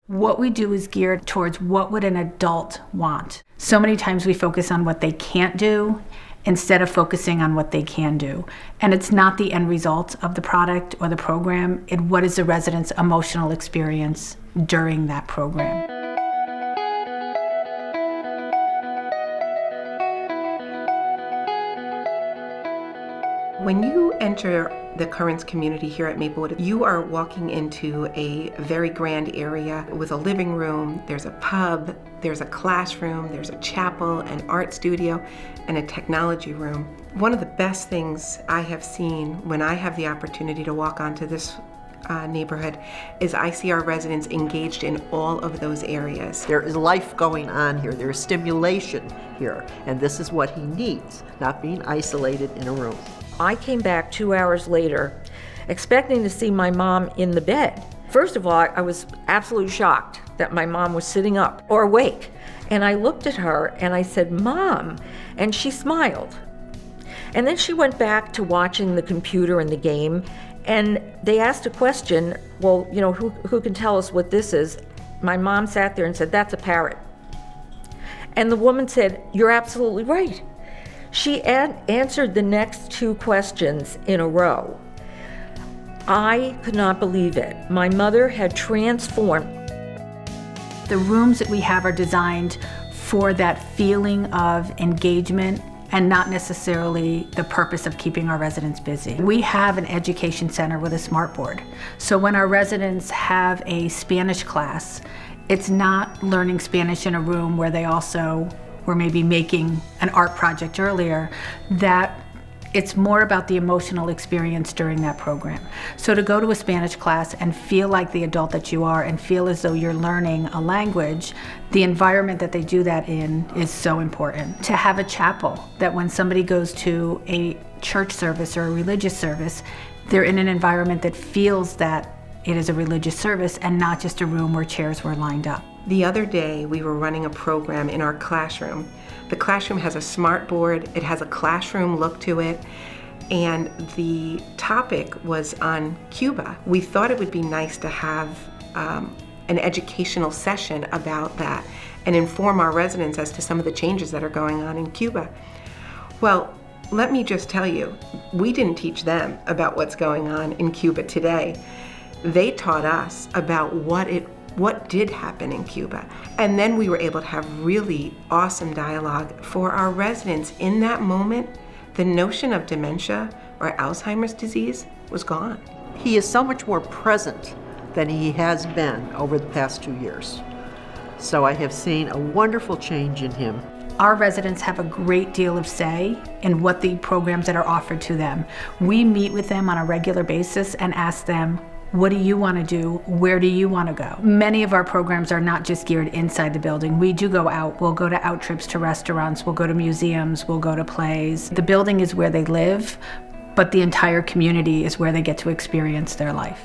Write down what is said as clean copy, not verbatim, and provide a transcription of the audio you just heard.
What we do is geared towards what would an adult want. So many times we focus on what they can't do instead of focusing on what they can do. And it's not the end result of the product or the program, what is the resident's emotional experience during that program. When you enter the Currents community here at Maplewood, you are walking into a very grand area with a living room, there's a pub, there's a classroom, there's a chapel, an art studio, and a technology room. One of the best things I have seen when I have the opportunity to walk onto this neighborhood is I see our residents engaged in all of those areas. There is life going on here, there is stimulation here, and this is what he needs, not being isolated in a room. I came back 2 hours later expecting to see my mom in the bed. First of all, I was absolutely shocked that my mom was sitting up or awake. And I looked at her and I said, "Mom," and she smiled. And then she went back to watching the computer and the game, and they asked a question, well, you know, who can tell us what this is? My mom sat there and said, "That's a parrot." And the woman said, "You're absolutely right." She answered the next two questions in a row. I could not believe it. My mother had transformed. The rooms that we have are designed for that feeling of engagement and not necessarily the purpose of keeping our residents busy. We have an education center with a smart board. So when our residents have a Spanish class, it's not learning Spanish in a room where they also were maybe making an art project earlier, that it's more about the emotional experience during that program. So to go to a Spanish class and feel like the adult that you are and feel as though you're learning a language, the environment that they do that in is so important. To have a chapel, that when somebody goes to a church service or a religious service, they're in an environment that feels that it is a religious service and not just a room where chairs were lined up. The other day, we were running a program in our classroom. The classroom has a smart board, it has a classroom look to it, and the topic was on Cuba. We thought it would be nice to have an educational session about that and inform our residents as to some of the changes that are going on in Cuba. Well, let me just tell you, we didn't teach them about what's going on in Cuba today. They taught us about what did happen in Cuba. And then we were able to have really awesome dialogue for our residents. In that moment, the notion of dementia or Alzheimer's disease was gone. He is so much more present than he has been over the past 2 years. So I have seen a wonderful change in him. Our residents have a great deal of say in what the programs that are offered to them. We meet with them on a regular basis and ask them, what do you want to do? Where do you want to go? Many of our programs are not just geared inside the building. We do go out. We'll go to out trips to restaurants. We'll go to museums. We'll go to plays. The building is where they live, but the entire community is where they get to experience their life.